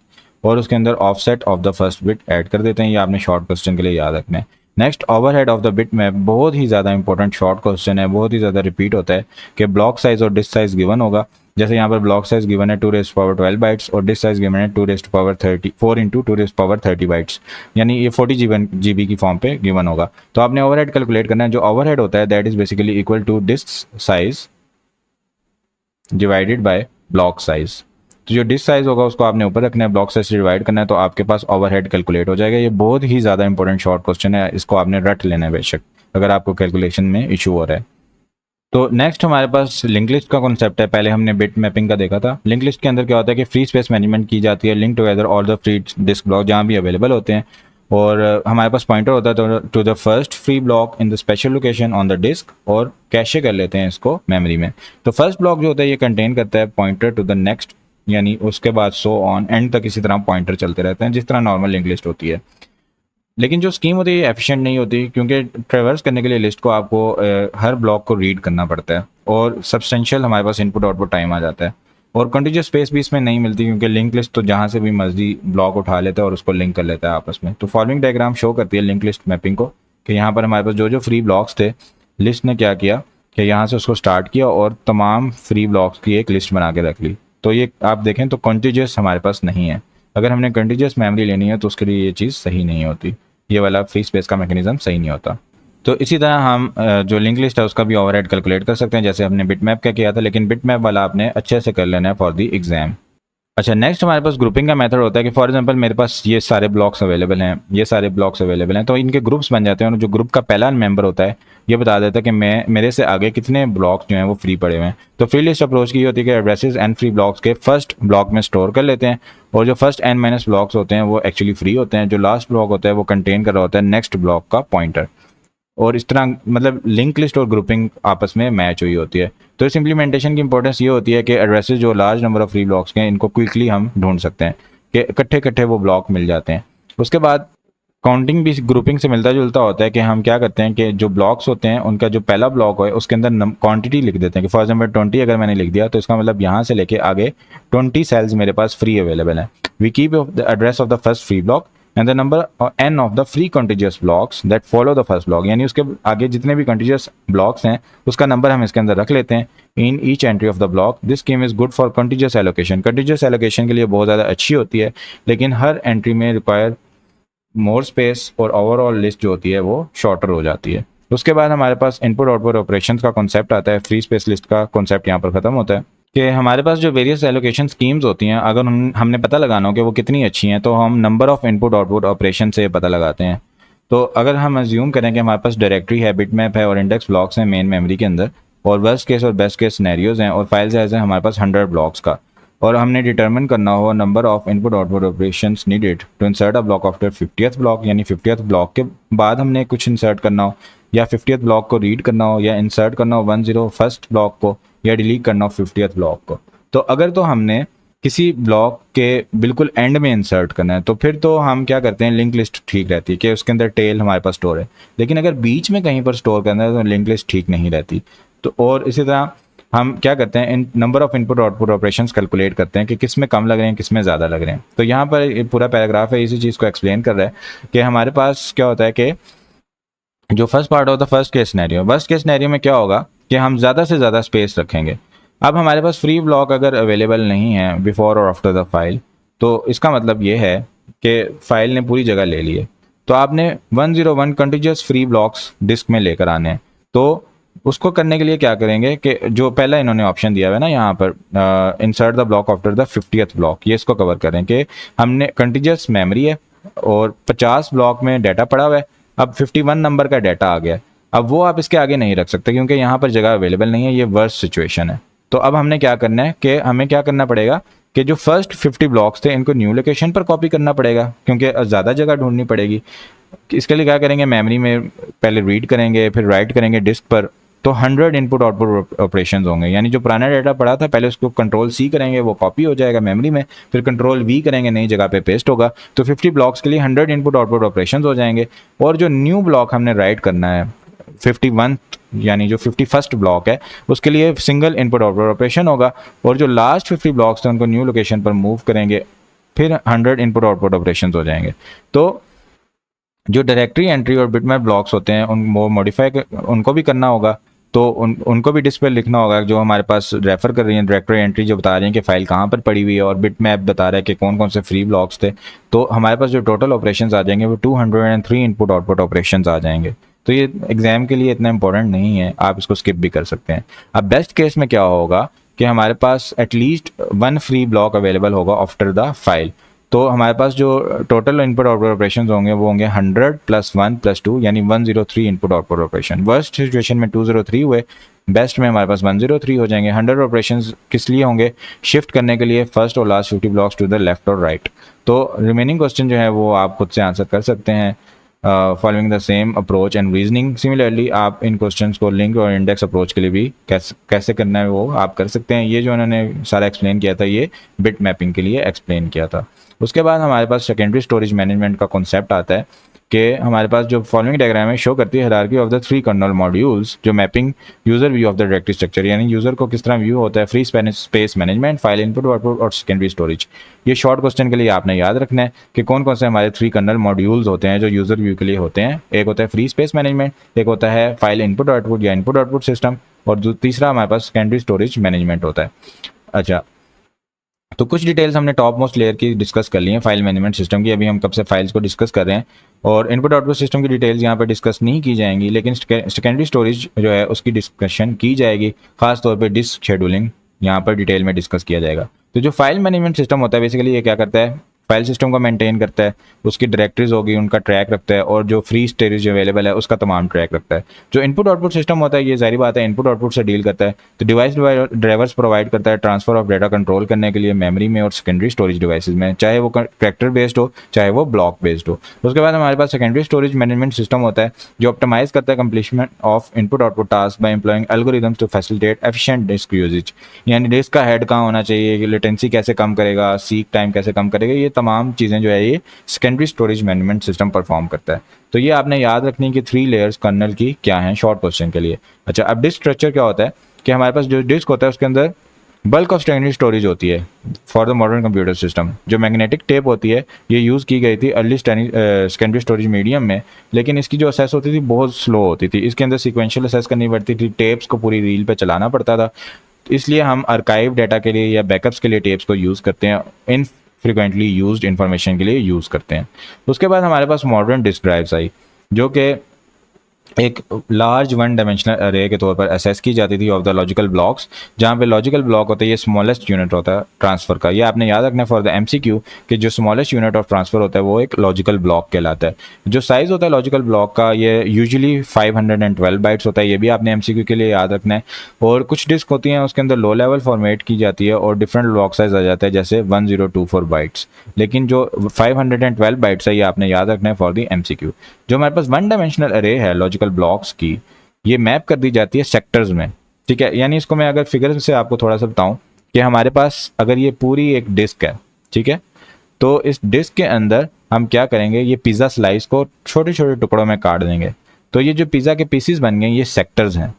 और उसके अंदर offset of the first bit add कर देते हैं। ये आपने शॉर्ट क्वेश्चन के लिए याद रखना है। Next overhead of the bit map, बहुत ही ज़्यादा इंपॉर्टेंट शॉर्ट क्वेश्चन है, बहुत ही ज़्यादा रिपीट होता है कि ब्लॉक साइज और डिस्क साइज गिवन होगा। जैसे यहाँ पर ब्लॉक साइज गिवन है 2⁻12 बाइट्स और डिस्क साइज गिवन है 2⁻30 4 × 2⁻30 बाइट्स, यानी ये 40 GB की फॉर्म पे गिवन होगा। तो आपने ओवरहेड कैलकुलेट करना है। जो ओवरहेड होता है that is basically equal to disk size divided by block size. तो जो डिस्क साइज होगा उसको आपने ऊपर रखना है, ब्लॉक साइज से डिवाइड करना है, तो आपके पास ओवरहेड कैलकुलेट हो जाएगा। ये बहुत ही ज़्यादा इंपॉर्टेंट शॉर्ट क्वेश्चन है, इसको आपने रट लेना है बेशक अगर आपको कैलकुलेशन में इशू हो रहा है। तो नेक्स्ट हमारे पास लिंक लिस्ट का कॉन्सेप्ट है। पहले हमने बिट मैपिंग का देखा था। लिंक लिस्ट के अंदर क्या होता है कि फ्री स्पेस मैनेजमेंट की जाती है, link together all the free disk block जहाँ भी अवेलेबल होते हैं, और हमारे पास पॉइंटर होता है to the first free block in the special location on the disk, और कैशे कर लेते हैं इसको मेमोरी में। तो फर्स्ट ब्लॉक जो होता है ये कंटेन करता है पॉइंटर टू द नेक्स्ट, यानी उसके बाद सो ऑन एंड तक इसी तरह पॉइंटर चलते रहते हैं जिस तरह नॉर्मल लिंक लिस्ट होती है। लेकिन जो स्कीम होती है ये एफिशिएंट नहीं होती क्योंकि ट्रेवर्स करने के लिए लिस्ट को आपको हर ब्लॉक को रीड करना पड़ता है और सब्सटेंशियल हमारे पास इनपुट आउटपुट टाइम आ जाता है, और कंटिन्यूस स्पेस भी इसमें नहीं मिलती क्योंकि लिंक लिस्ट तो जहाँ से भी मर्जी ब्लॉक उठा लेता है और उसको लिंक कर लेता है आपस में। तो फॉलोइंग डायग्राम शो करती है लिंक लिस्ट मैपिंग को। कि यहाँ पर हमारे पास जो जो फ्री ब्लॉक्स थे, लिस्ट ने क्या किया कि यहाँ से उसको स्टार्ट किया और तमाम फ्री ब्लॉक्स की एक लिस्ट बना के रख ली। तो ये आप देखें तो कॉन्टिजियस हमारे पास नहीं है। अगर हमने कॉन्टिजियस मेमोरी लेनी है तो उसके लिए ये चीज़ सही नहीं होती, ये वाला फ्री स्पेस का मैकेनिज्म सही नहीं होता। तो इसी तरह हम जो लिंक लिस्ट है उसका भी ओवरहेड कैलकुलेट कर सकते हैं, जैसे हमने बिटमैप का किया था, लेकिन बिटमैप वाला आपने अच्छे से कर लेना है फॉर दी एग्जाम। अच्छा, नेक्स्ट हमारे पास ग्रुपिंग का मेथड होता है कि फॉर एग्जांपल मेरे पास ये सारे ब्लॉक्स अवेलेबल हैं, ये सारे ब्लॉक्स अवेलेबल हैं, तो इनके ग्रुप्स बन जाते हैं और जो ग्रुप का पहला मेंबर होता है ये बता देता है कि मेरे से आगे कितने ब्लॉक्स जो हैं वो फ्री पड़े हुए हैं। तो फ्री लिस्ट अप्रोच की ये होती है कि एड्रेसेस एन फ्री ब्लॉक्स के फर्स्ट ब्लॉक में स्टोर कर लेते हैं, और जो फर्स्ट एन माइनस ब्लॉक्स होते हैं वो एक्चुअली फ्री होते हैं, जो लास्ट ब्लॉक होता है वो कंटेन कर रहा होता है नेक्स्ट ब्लॉक का पॉइंटर। और इस तरह मतलब लिंक लिस्ट और ग्रुपिंग आपस में मैच हुई होती है। तो इस इम्प्लीमेंटेशन की इंपॉर्टेंस ये होती है कि एड्रेसेस जो large number of free blocks के हैं इनको क्विकली हम ढूंढ सकते हैं कि इकट्ठे इकट्ठे वो ब्लॉक मिल जाते हैं। उसके बाद काउंटिंग भी ग्रुपिंग से मिलता जुलता होता है कि हम क्या करते हैं कि जो ब्लॉक्स होते हैं उनका जो पहला ब्लॉक है उसके अंदर क्वांटिटी लिख देते हैं कि फॉर एग्जांपल 20 अगर मैंने लिख दिया तो इसका मतलब यहाँ से लेके आगे 20 सेल्स मेरे पास फ्री अवेलेबल हैं। We keep the address of the first free block and the number n of the free contiguous blocks that follow the first block, यानी उसके आगे जितने भी कॉन्टिजियस ब्लॉक्स हैं उसका नंबर हम इसके अंदर रख लेते हैं in each entry of the block. This scheme is good for contiguous allocation. Contiguous allocation के लिए बहुत ज़्यादा अच्छी होती है, लेकिन हर एंट्री में रिक्वायर मोर स्पेस और ओवरऑल लिस्ट जो होती है वो शॉर्टर हो जाती है। उसके बाद हमारे पास इनपुट आउटपुट ऑपरेशंस का कॉन्सेप्ट आता है। फ्री स्पेस लिस्ट का कॉन्सेप्ट यहाँ पर खत्म होता है कि हमारे पास जो वेरियस एलोकेशन स्कीम्स होती हैं अगर हमने पता लगाना हो कि वो कितनी अच्छी हैं तो हम number of input output operation से पता लगाते हैं। तो अगर हम अज्यूम करें कि हमारे पास डायरेक्टरी है, बिटमैप है और इंडेक्स ब्लॉक्स हैं मेन मेमोरी के अंदर, और वर्स्ट केस और बेस्ट केस सिनेरियोज हैं, और फाइल साइज है हमारे पास 100 ब्लॉक्स का, और हमने डिटरमिन करना हो number of input output operations needed to insert a block after 50th block, यानी 50th ब्लॉक के बाद हमने कुछ इंसर्ट करना हो, या 50th ब्लॉक को रीड करना हो, या इंसर्ट करना हो 101st ब्लॉक को, या डिलीट करना हो 50th ब्लॉक को। तो अगर तो हमने किसी ब्लॉक के बिल्कुल एंड में इंसर्ट करना है तो फिर तो हम क्या करते हैं, लिंक लिस्ट ठीक रहती है कि उसके अंदर टेल हमारे पास स्टोर है। लेकिन अगर बीच में कहीं पर स्टोर करना है तो लिंक लिस्ट ठीक नहीं रहती। तो और इसी तरह हम क्या करते हैं, इन number of input output operations calculate करते हैं कि किस में कम लग रहे हैं किस में ज़्यादा लग रहे हैं। तो यहाँ पर ये पूरा पैराग्राफ है इसी चीज़ को एक्सप्लेन कर रहा है कि हमारे पास क्या होता है कि जो फर्स्ट पार्ट होता है first case scenario, first case scenario में क्या होगा कि हम ज़्यादा से ज़्यादा स्पेस रखेंगे। अब हमारे पास फ्री ब्लॉक अगर अवेलेबल नहीं है बिफोर और आफ्टर द फाइल, तो इसका मतलब ये है कि फाइल ने पूरी जगह ले ली है। तो आपने 101 कंटिन्यूस फ्री ब्लॉक्स डिस्क में लेकर आने हैं। तो उसको करने के लिए क्या करेंगे कि जो पहला इन्होंने ऑप्शन दिया हुआ है ना यहाँ पर, insert the block after the 50th block, ये इसको कवर करें कि हमने कंटिन्यूस मेमोरी है और 50 ब्लॉक में डाटा पड़ा हुआ है, अब 51 नंबर का डाटा आ गया, अब वो आप इसके आगे नहीं रख सकते क्योंकि यहाँ पर जगह अवेलेबल नहीं है, ये वर्स्ट सिचुएशन है। तो अब हमने क्या करना है कि हमें क्या करना पड़ेगा कि जो फर्स्ट 50 ब्लॉक्स थे इनको न्यू लोकेशन पर कॉपी करना पड़ेगा क्योंकि ज़्यादा जगह ढूंढनी पड़ेगी। इसके लिए क्या करेंगे, मेमोरी में पहले रीड करेंगे फिर राइट करेंगे डिस्क पर, तो 100 इनपुट आउटपुट ऑपरेशन होंगे, यानी जो पुराना डाटा पड़ा था पहले उसको कंट्रोल सी करेंगे वो कॉपी हो जाएगा मेमोरी में, फिर कंट्रोल वी करेंगे नई जगह पे पेस्ट होगा, तो 50 ब्लॉक्स के लिए 100 इनपुट आउटपुट ऑपरेशन हो जाएंगे। और जो न्यू ब्लॉक हमने राइट करना है 51 यानी जो 51st ब्लॉक है उसके लिए सिंगल इनपुट आउटपुट ऑपरेशन होगा, और जो लास्ट 50 ब्लॉक्स थे उनको न्यू लोकेशन पर मूव करेंगे, फिर 100 इनपुट आउटपुट ऑपरेशन हो जाएंगे। तो जो डायरेक्टरी एंट्री और बिटमैप ब्लॉक्स होते हैं उन वो मॉडिफाई उनको भी करना होगा, तो उनको भी डिस्प्ले लिखना होगा जो हमारे पास रेफर कर रही है डायरेक्टरी एंट्री जो बता रही है कि फाइल कहाँ पर पड़ी हुई है, और बिट मैप बता रहा है कि कौन कौन से फ्री ब्लॉक्स थे। तो हमारे पास जो टोटल ऑपरेशंस आ जाएंगे वो 203 इनपुट आउटपुट ऑपरेशंस आ जाएंगे। तो ये एग्जाम के लिए इतना इंपॉर्टेंट नहीं है, आप इसको स्किप भी कर सकते हैं। अब बेस्ट केस में क्या होगा कि हमारे पास एटलीस्ट 1 फ्री ब्लॉक अवेलेबल होगा आफ्टर द फाइल, तो हमारे पास जो टोटल इनपुट आउटपुट ऑपरेशन होंगे वो होंगे 100 + 1 + 2 यानी 103 input output operation. Worst situation में 203 हुए, बेस्ट में हमारे पास 103 हो जाएंगे। 100 ऑपरेशन किस लिए होंगे, शिफ्ट करने के लिए फर्स्ट और last 50 blocks to the left और राइट। तो रिमेनिंग क्वेश्चन जो है वो आप खुद से आंसर कर सकते हैं following the same approach and reasoning. Similarly आप इन क्वेश्चंस को लिंक और इंडेक्स अप्रोच के लिए भी कैसे करना है वो आप कर सकते हैं। ये जो उन्होंने सारा एक्सप्लेन किया था ये बिट मैपिंग के लिए एक्सप्लेन किया था। उसके बाद हमारे पास सेकेंडरी स्टोरेज मैनेजमेंट का कॉन्सेप्ट आता है कि हमारे पास जो फॉलोइंग डायग्राम है शो करती है hierarchy of the 3 kernel modules, जो mapping user view of the directory structure, यानी यूजर को किस तरह व्यू होता है, free space management, file input output और सेकेंडरी स्टोरेज। ये शॉर्ट क्वेश्चन के लिए आपने याद रखना है कि कौन कौन से हमारे 3 कर्नल मॉड्यूल्स होते हैं जो यूजर व्यू के लिए होते हैं। एक होता है फ्री स्पेस मैनेजमेंट, एक होता है फाइल इनपुट आउटपुट या इनपुट आउटपुट सिस्टम, और तीसरा हमारे पास सेकेंडरी स्टोरेज मैनेजमेंट होता है। अच्छा, तो कुछ डिटेल्स हमने टॉप मोस्ट लेयर की डिस्कस कर ली हैं फाइल मैनेजमेंट सिस्टम की। अभी हम कब से फाइल्स को डिस्कस कर रहे हैं, और इनपुट आउटपुट सिस्टम की डिटेल्स यहाँ पर डिस्कस नहीं की जाएंगी, लेकिन सेकेंडरी स्टोरेज जो है उसकी डिस्कशन की जाएगी। खास तौर पे डिस्क शेड्यूलिंग यहाँ पर डिटेल में डिस्कस किया जाएगा। तो जो फाइल मैनेजमेंट सिस्टम होता है बेसिकली ये क्या करता है, फाइल सिस्टम को मेंटेन करता है, उसकी डायरेक्टरीज होगी उनका ट्रैक रखता है, और जो फ्री स्टोरेज अवेलेबल है उसका तमाम ट्रैक रखता है। जो इनपुट आउटपुट सिस्टम होता है ये जाहिर बात है इनपुट आउटपुट से डील करता है। तो डिवाइस ड्राइवर्स प्रोवाइड करता है ट्रांसफर ऑफ डाटा कंट्रोल करने के लिए मेमोरी में और सेकेंडरी स्टोरेज डिवाइसेज में, चाहे वो कैरेक्टर बेस्ड हो चाहे वो ब्लॉक बेस्ड हो। उसके बाद हमारे पास सेकेंडरी स्टोरेज मैनेजमेंट सिस्टम होता है जो ऑप्टिमाइज करता है completion of input output task by employing algorithms to facilitate efficient disk usage, यानी डिस्क का हेड कहाँ होना चाहिए, लेटेंसी कैसे कम करेगा, सीक टाइम कैसे कम करेगा, ये तमाम चीज़ें जो है ये secondary storage management system perform करता है। तो ये आपने याद रखनी कि 3 लेयर्स कर्नल की क्या हैं शॉर्ट क्वेश्चन के लिए। अच्छा, अब डिस्क स्ट्रक्चर क्या होता है कि हमारे पास जो डिस्क होता है उसके अंदर बल्क ऑफ सेकेंडरी स्टोरेज होती है for the modern computer system. जो मैग्नेटिक टेप होती है ये यूज़ की गई थी अर्ली सेकेंडरी स्टोरेज मीडियम में, लेकिन इसकी जो असेस होती थी बहुत स्लो होती थी। इसके अंदर सीक्वेंशियल असेस करनी पड़ती थी, टेप्स को पूरी रील पे चलाना पड़ता था। इसलिए हम आर्काइव डाटा के लिए या बैकअप्स के लिए टेप्स को यूज़ करते हैं, इन फ्रिक्वेंटली यूज्ड इन्फॉर्मेशन के लिए यूज़ करते हैं। उसके बाद हमारे पास मॉडर्न डिस्क ड्राइव्स आई जो कि एक लार्ज वन डायमेंशनल अरे के तौर पर असेस की जाती थी ऑफ द लॉजिकल ब्लॉक्स, जहाँ पे लॉजिकल ब्लॉक होता है ये स्मॉलेस्ट यूनिट होता है ट्रांसफर का। ये आपने याद रखना फॉर द एमसीक्यू कि जो स्मॉलेस्ट यूनिट ऑफ ट्रांसफर होता है वो एक लॉजिकल ब्लॉक कहलाता है। जो साइज होता है लॉजिकल ब्लॉक का ये यूजुअली 512 बाइट्स होता है, ये भी आपने एमसीक्यू के लिए याद रखना है। और कुछ डिस्क होती हैं उसके अंदर लो लेवल फॉर्मेट की जाती है और डिफरेंट ब्लॉक साइज आ जाता है जैसे 1024 बाइट्स, लेकिन जो 512 बाइट्स है ये आपने याद रखना है फॉर द एमसीक्यू। जो हमारे पास वन डायमेंशनल अरे है लॉजिकल ब्लॉक्स की, ये मैप कर दी जाती है सेक्टर्स में, ठीक है। यानी इसको मैं अगर फिगर से आपको थोड़ा सा बताऊं कि हमारे पास अगर ये पूरी एक डिस्क है, ठीक है, तो इस डिस्क के अंदर हम क्या करेंगे, ये पिज़्ज़ा स्लाइस को छोटे छोटे टुकड़ों में काट देंगे। तो ये जो पिज़्ज़ा के पीसीज बन गए ये सेक्टर्स हैं।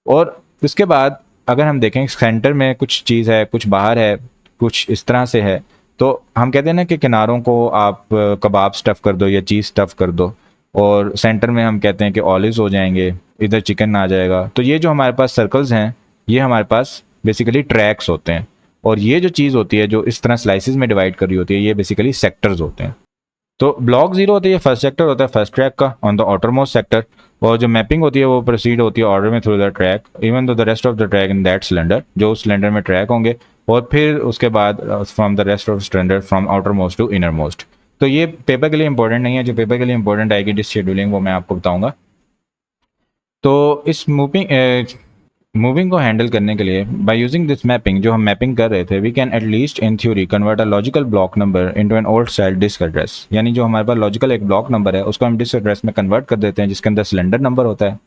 और उसके बाद अगर हम देखें सेंटर में कुछ चीज़ है, कुछ बाहर है, कुछ इस तरह से है, तो हम कहते हैं ना कि किनारों को आप कबाब स्टफ़ कर दो या चीज़ स्टफ़ कर दो, और सेंटर में हम कहते हैं कि ऑलिव्स हो जाएंगे, इधर चिकन आ जाएगा। तो ये जो हमारे पास सर्कल्स हैं ये हमारे पास बेसिकली ट्रैक्स होते हैं, और ये जो चीज़ होती है जो इस तरह स्लाइसिस में डिवाइड कर रही होती है ये बेसिकली सेक्टर्स होते हैं। तो ब्लॉक 0 होता है ये फर्स्ट सेक्टर होता है फर्स्ट ट्रैक का ऑन द आउटरमोस्ट सेक्टर, और जो मैपिंग होती है वो प्रोसीड होती है ऑर्डर में through the track even though the rest of the track in that cylinder, जो उस सिलेंडर में ट्रैक होंगे, और फिर उसके बाद from the rest of cylinder from outermost to innermost. तो ये पेपर के लिए इंपॉर्टेंट नहीं है, जो पेपर के लिए इंपॉर्टेंट आएगी डिस्क शेड्यूलिंग वो मैं आपको बताऊंगा। तो इस मूविंग को हैंडल करने के लिए बाय यूजिंग दिस मैपिंग, जो हम मैपिंग कर रहे थे, we can at least in theory convert a logical block number into an old style disk address. यानी जो हमारे पास लॉजिकल एक ब्लॉक नंबर है उसको हम डिस्क एड्रेस में कन्वर्ट कर देते हैं, जिसके अंदर सिलेंडर नंबर होता है,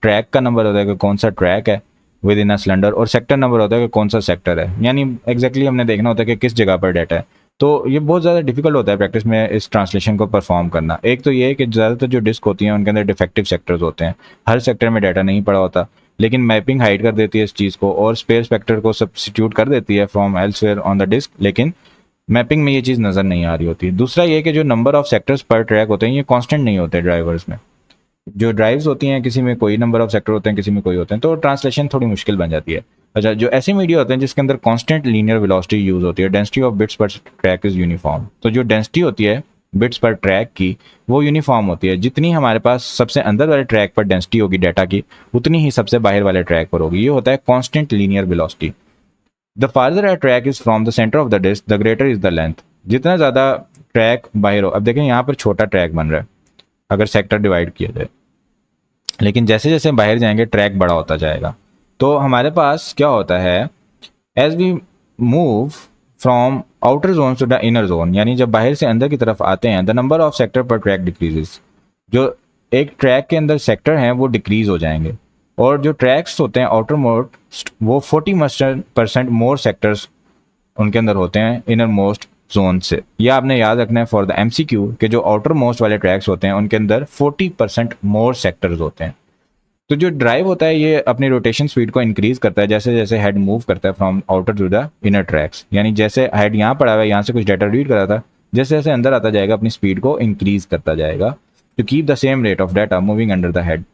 ट्रैक का नंबर होता है कि कौन सा ट्रैक है विद इन अ सिलेंडर, और सेक्टर नंबर होता है कि कौन सा सेक्टर है। यानी एग्जैक्टली हमने देखना होता है कि किस जगह पर डाटा है। तो ये बहुत ज़्यादा डिफिकल्ट होता है प्रैक्टिस में इस ट्रांसलेशन को परफॉर्म करना। एक तो ये है कि ज़्यादातर जो डिस्क होती हैं उनके अंदर डिफेक्टिव सेक्टर्स होते हैं, हर सेक्टर में डाटा नहीं पड़ा होता, लेकिन मैपिंग हाइड कर देती है इस चीज़ को और स्पेस फैक्टर को सब्स्टिट्यूट कर देती है from elsewhere on the disk, लेकिन मैपिंग में ये चीज़ नज़र नहीं आ रही होती। दूसरा ये कि जो नंबर ऑफ सेक्टर्स पर ट्रैक होते हैं ये कांस्टेंट नहीं होते ड्राइवर्स में। जो ड्राइव्स होती हैं किसी में कोई नंबर ऑफ सेक्टर होते हैं, किसी में कोई होते हैं, तो ट्रांसलेशन थोड़ी मुश्किल बन जाती है। अच्छा, जो ऐसे मीडिया होते हैं जिसके अंदर कांस्टेंट लीनियर वेलोसिटी यूज होती है, डेंसिटी ऑफ बिट्स पर ट्रैक इज यूनिफॉर्म। तो जो डेंसिटी होती है बिट्स पर ट्रैक की वो यूनिफॉर्म होती है। जितनी हमारे पास सबसे अंदर वाले ट्रैक पर डेंसिटी होगी डाटा की, उतनी ही सबसे बाहर वाले ट्रैक पर होगी। ये होता है constant linear velocity. The farther a track is from the center of the disk the greater is the length. जितना ज़्यादा ट्रैक बाहर हो, अब देखें यहाँ पर छोटा ट्रैक बन रहा है अगर सेक्टर डिवाइड किया जाए, लेकिन जैसे जैसे बाहर जाएंगे ट्रैक बड़ा होता जाएगा। तो हमारे पास क्या होता है, as we move from outer zone to the inner zone, यानी जब बाहर से अंदर की तरफ आते हैं, the number of sector per track decreases. जो एक ट्रैक के अंदर सेक्टर हैं वो डिक्रीज हो जाएंगे, और जो ट्रैक्स होते हैं आउटर मोस्ट वो 40% मोर सेक्टर्स उनके अंदर होते हैं इनर मोस्ट जोन से। यह आपने याद रखना है फॉर द एमसीक्यू के जो आउटर मोस्ट वाले ट्रैक्स होते हैं उनके अंदर 40% मोर सेक्टर्स होते हैं। तो जो ड्राइव होता है ये अपनी रोटेशन स्पीड को इंक्रीज करता है जैसे जैसे हेड मूव करता है from outer to the inner tracks. यानी जैसे हेड यहाँ पड़ा हुआ है, यहाँ से कुछ डाटा रीड कर रहा था, जैसे जैसे अंदर आता जाएगा अपनी स्पीड को इंक्रीज करता जाएगा to keep the same rate of data moving under the head.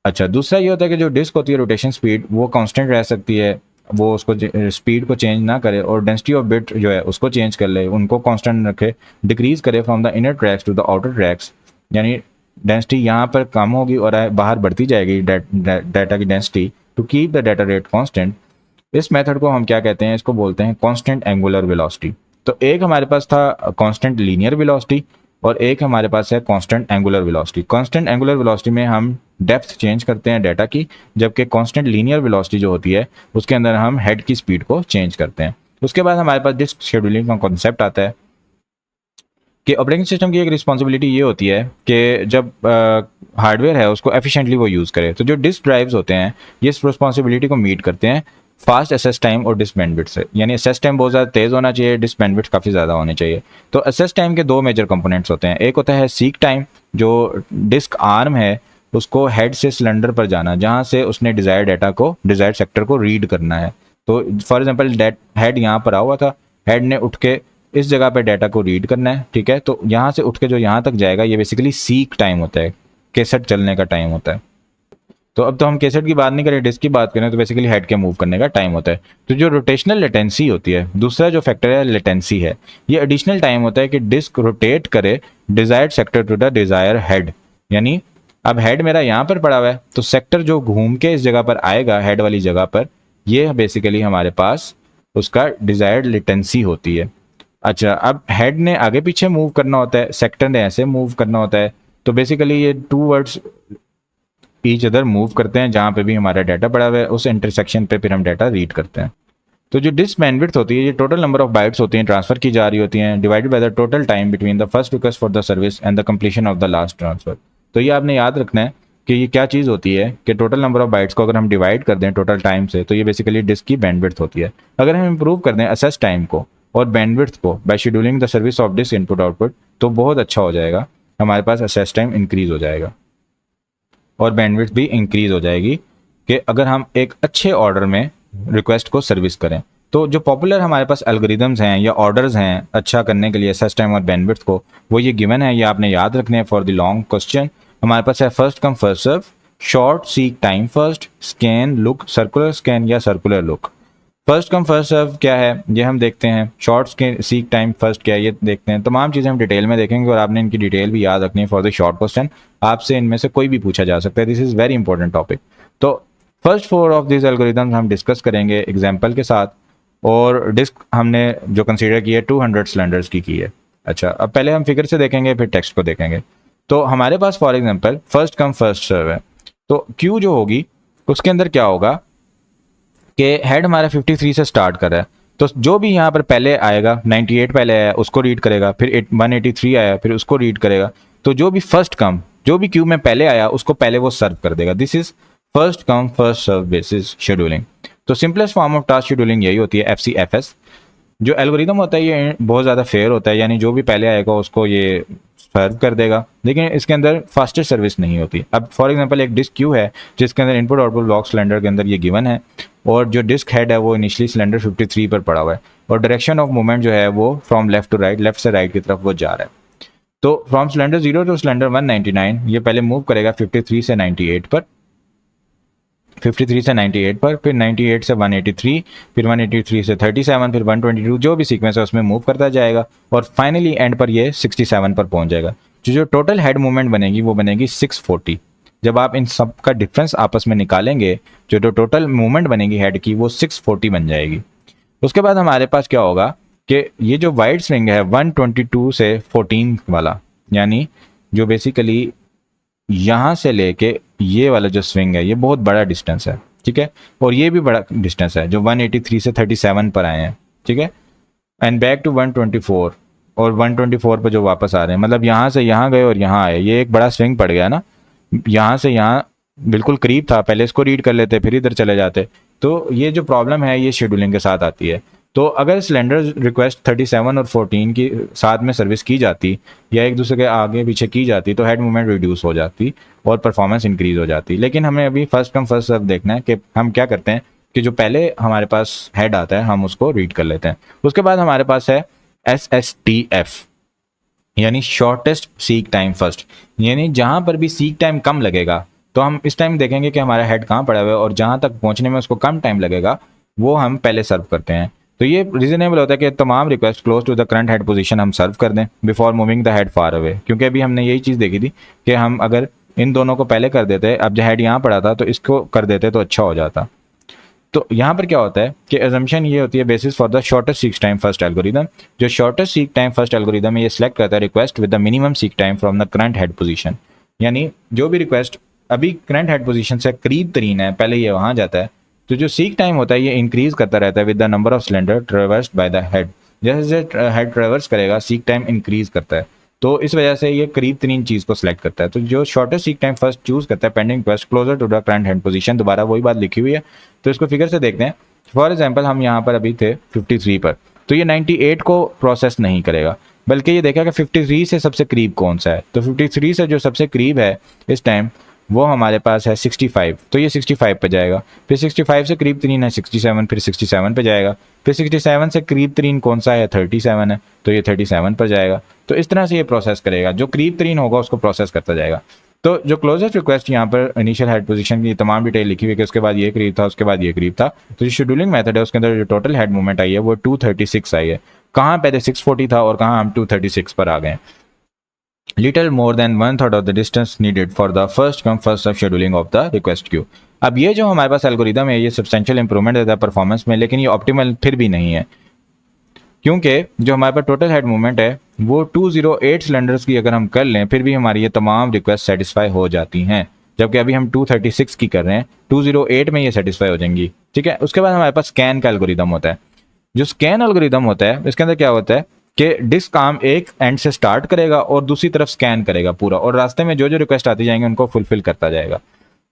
अच्छा, दूसरा ये होता है कि जो डिस्क होती है रोटेशन स्पीड वो कांस्टेंट रह सकती है, वो उसको स्पीड को चेंज ना करे और डेंसिटी ऑफ बिट जो है उसको चेंज कर ले, उनको कांस्टेंट रखे, डिक्रीज करे from the inner tracks to the outer tracks. यानी डेंसिटी यहाँ पर कम होगी और बाहर बढ़ती जाएगी डाटा की density to keep the data rate constant. इस मेथड को हम क्या कहते हैं, इसको बोलते हैं कांस्टेंट एंगुलर वेलोसिटी। तो एक हमारे पास था कांस्टेंट लीनियर वेलोसिटी और एक हमारे पास है constant angular velocity. Constant angular velocity में हम डेप्थ चेंज करते हैं डाटा की, जबकि कांस्टेंट लीनियर वेलोसिटी जो होती है उसके अंदर हम हेड की स्पीड को चेंज करते हैं। उसके बाद हमारे पास डिस्क शेड्यूलिंग का कॉन्सेप्ट आता है कि ऑपरेटिंग सिस्टम की एक रिस्पॉन्सिबिलिटी ये होती है कि जब हार्डवेयर है उसको एफिशिएंटली वो यूज़ करे। तो जो डिस्क ड्राइव्स होते हैं ये इस रिस्पॉन्सिबिलिटी को मीट करते हैं फास्ट एसेस टाइम और डिस्क बैंडविड्थ से। यानी एसेस टाइम बहुत ज़्यादा तेज़ होना चाहिए, डिस्क बैंडविड्थ काफ़ी ज़्यादा होने चाहिए। तो एसेस टाइम के दो मेजर कंपोनेंट्स होते हैं, एक होता है सीक टाइम, जो डिस्क आर्म है उसको हेड से सिलेंडर पर जाना जहाँ से उसने डिज़ायर डाटा को, डिज़ायर सेक्टर को रीड करना है। तो फॉर एग्जाम्पल हेड यहाँ पर आ हुआ था, हेड ने उठ के इस जगह पे डाटा को रीड करना है, ठीक है। तो यहाँ से उठ के जो यहाँ तक जाएगा ये बेसिकली सीक टाइम होता है, कैसेट चलने का टाइम होता है। तो अब तो हम कैसेट की बात नहीं करें, डिस्क की बात करें तो बेसिकली हेड के मूव करने का टाइम होता है। तो जो रोटेशनल लेटेंसी होती है, दूसरा जो फैक्टर है लेटेंसी है, ये एडिशनल टाइम होता है कि डिस्क रोटेट करे desired sector to the desire head. यानी अब हेड मेरा यहाँ पर पड़ा हुआ है तो सेक्टर जो घूम के इस जगह पर आएगा हेड वाली जगह पर, ये बेसिकली हमारे पास उसका डिजायर्ड लेटेंसी होती है। अच्छा, अब हेड ने आगे पीछे मूव करना होता है, सेक्टर ने ऐसे मूव करना होता है। तो बेसिकली ये towards each other move करते हैं, जहाँ पे भी हमारा डाटा पड़ा हुआ है उस इंटरसेक्शन पे फिर हम डाटा रीड करते हैं। तो जो डिस्क बैंडविड्थ होती है ये टोटल नंबर ऑफ बाइट्स होती हैं ट्रांसफर की जा रही होती हैं divided by the total time between the first request for the service and the completion of the last transfer. तो ये आपने याद रखना है कि ये क्या चीज़ होती है कि टोटल नंबर ऑफ बाइट्स को अगर हम डिवाइड कर दें टोटल टाइम से तो ये बेसिकली डिस्क की बैंडविड्थ होती है। अगर हम इंप्रूव कर दें असेस टाइम को और बैंडविड्थ को by scheduling the service of disk input output तो बहुत अच्छा हो जाएगा, हमारे पास असेस टाइम इंक्रीज हो जाएगा और बैंडविड्थ भी इंक्रीज हो जाएगी कि अगर हम एक अच्छे ऑर्डर में रिक्वेस्ट को सर्विस करें। तो जो पॉपुलर हमारे पास एल्गोरिदम्स हैं या ऑर्डर्स हैं अच्छा करने के लिए असेस टाइम और बैंडविड्थ को, वो ये गिवन है, ये आपने याद रखने हैं फॉर द लॉन्ग क्वेश्चन। हमारे पास है first come first serve, short seek time first, scan look, circular scan या circular look. First come first serve क्या है ये हम देखते हैं, शॉर्ट सीक टाइम फर्स्ट क्या है ये देखते हैं। तमाम चीज़ें हम डिटेल में देखेंगे और आपने इनकी डिटेल भी याद रखनी है फॉर द शॉर्ट क्वेश्चन, आपसे इनमें से कोई भी पूछा जा सकता है। This is very important topic. तो फर्स्ट 4 ऑफ दिस एल्गोरिदम्स हम डिस्कस करेंगे एग्जाम्पल के साथ, और डिस्क हमने जो कंसीडर की है 200 सिलेंडर्स की है। अच्छा, अब पहले हम फिगर से देखेंगे फिर टेक्स्ट को देखेंगे। तो हमारे पास for example first come first serve है, तो क्यू जो होगी उसके अंदर क्या होगा कि हेड हमारा 53 से स्टार्ट कर रहा है, तो जो भी यहाँ पर पहले आएगा 98 पहले आया उसको रीड करेगा, फिर 183 आया फिर उसको रीड करेगा। तो जो भी फर्स्ट कम जो भी क्यू में पहले आया उसको पहले वो सर्व कर देगा। This is first come first serve basis scheduling. तो simplest form of task scheduling यही होती है FCFS। जो एल्गोरिदम होता है ये बहुत ज़्यादा फेयर होता है, यानी जो भी पहले आएगा उसको ये सर्व कर देगा, लेकिन इसके अंदर फास्टेस्ट सर्विस नहीं होती। अब फॉर एग्जांपल एक डिस्क क्यू है जिसके अंदर इनपुट आउटपुट ब्लॉक सिलेंडर के अंदर ये गिवन है, और जो डिस्क हेड है वो इनिशियली सिलेंडर 53 पर पड़ा हुआ है, और डायरेक्शन ऑफ मूवमेंट जो है वो from left to right, left से राइट की तरफ वो जा रहा है। तो फ्रॉम सिलेंडर 0 टू सिलेंडर 199 ये पहले मूव करेगा 53 से 98 पर, 53 से 98 पर, फिर 98 से 183, फिर 183 से 37, फिर 122, जो भी सीक्वेंस है उसमें मूव करता जाएगा और फाइनली एंड पर ये 67 पर पहुंच जाएगा। जो टोटल हेड मूवमेंट बनेगी वो बनेगी 640। जब आप इन सब का डिफरेंस आपस में निकालेंगे जो टोटल मूवमेंट बनेगी हेड की वो 640 बन जाएगी। उसके बाद हमारे पास क्या होगा कि ये जो वाइड स्विंग है 122 से 14 वाला, यानी जो बेसिकली यहाँ से लेके ये वाला जो स्विंग है ये बहुत बड़ा डिस्टेंस है, ठीक है, और ये भी बड़ा डिस्टेंस है जो 183 से 37 पर आए हैं, ठीक है, एंड बैक टू 124 और 124 पर जो वापस आ रहे हैं, मतलब यहाँ से यहाँ गए और यहाँ आए, ये एक बड़ा स्विंग पड़ गया ना। यहाँ से यहाँ बिल्कुल करीब था, पहले इसको रीड कर लेते फिर इधर चले जाते। तो ये जो प्रॉब्लम है ये शेड्यूलिंग के साथ आती है। तो अगर सिलेंडर रिक्वेस्ट 37 और 14 की साथ में सर्विस की जाती या एक दूसरे के आगे पीछे की जाती तो हेड मूवमेंट रिड्यूस हो जाती और परफॉर्मेंस इंक्रीज हो जाती। लेकिन हमें अभी फर्स्ट कम फर्स्ट सर्व देखना है कि हम क्या करते हैं कि जो पहले हमारे पास हेड आता है हम उसको रीड कर लेते हैं। उसके बाद हमारे पास है SSTF यानी शॉर्टेस्ट सीक टाइम फर्स्ट, यानी जहां पर भी सीक टाइम कम लगेगा तो हम इस टाइम देखेंगे कि हमारा हेड कहाँ पड़ा हुआ है और जहां तक पहुंचने में उसको कम टाइम लगेगा वो हम पहले सर्व करते हैं। तो ये रीजनेबल होता है कि तमाम request close to the current head position हम सर्व कर दें before moving the head far away, क्योंकि अभी हमने यही चीज़ देखी थी कि हम अगर इन दोनों को पहले कर देते, अब जो हेड यहाँ पड़ा था तो इसको कर देते तो अच्छा हो जाता। तो यहाँ पर क्या होता है कि अजम्पशन ये होती है basis for the shortest seek time first algorithm. जो shortest seek time first algorithm है ये सिलेक्ट करता है request with the minimum seek time from the current head position, यानी जो भी रिक्वेस्ट अभी करंट हेड पोजीशन से करीब तरीन है पहले ये वहाँ जाता है। तो जो सीक टाइम होता है ये इंक्रीज करता रहता है with the number of cylinder traversed by the head. जैसे जैसे हेड ट्रेवर्स करेगा सीक टाइम इंक्रीज करता है, तो इस वजह से ये करीब तरीन चीज़ को सिलेक्ट करता है। तो जो shortest seek time first choose करता है pending request closer to the current head position, दोबारा वही बात लिखी हुई है। तो इसको फिगर से देखते हैं। फॉर एग्जाम्पल हम यहाँ पर अभी थे 53 पर, तो ये 98 को प्रोसेस नहीं करेगा बल्कि ये देखेगा 53 से सबसे करीब कौन सा है। तो 53 से जो सबसे करीब है इस टाइम वो हमारे पास है 65, तो ये 65 पे जाएगा। फिर 65 से करीब तरीन है 67, फिर 67 पे जाएगा। फिर 67 से करीब तरीन कौन सा है 37 है, तो ये 37 पर जाएगा। तो इस तरह से ये प्रोसेस करेगा, जो करीब तरीन होगा उसको प्रोसेस करता जाएगा। तो जो क्लोजेस्ट रिक्वेस्ट यहाँ पर इनिशियल हेड पोजीशन की तमाम डिटेल लिखी हुई है कि उसके बाद ये करीब था उसके बाद ये करीब था। तो जो शेड्यूलिंग मेथड है उसके अंदर जो टोटल हेड मूवमेंट आई है वो 236 आई है। कहाँ पहले 640 था और कहाँ हम 236 पर आ गए। Little more than 1/3 of the distance needed for the first come first serve scheduling of the request queue. अब ये जो हमारे पास एल्गोरिदम है ये सब्सटेंशियल इंप्रूवमेंट देता है परफॉर्मेंस में, लेकिन ये ऑप्टिमल फिर भी नहीं है, क्योंकि जो हमारे पास टोटल हेड मूवमेंट है वो 208 सिलेंडर्स की अगर हम कर लें फिर भी हमारी ये तमाम रिक्वेस्ट सेटिस्फाई हो जाती हैं, जबकि अभी हम 236 की कर रहे हैं, 208 में ये सेटिस्फाई हो जाएंगी। ठीक है, उसके बाद हमारे पास स्कैन का एल्गोरिदम होता है। जो स्कैन एल्गोरिदम होता है इसके अंदर क्या होता है कि डिस्क आर्म एक एंड से स्टार्ट करेगा और दूसरी तरफ स्कैन करेगा पूरा, और रास्ते में जो जो रिक्वेस्ट आती जाएंगे उनको फुलफिल करता जाएगा।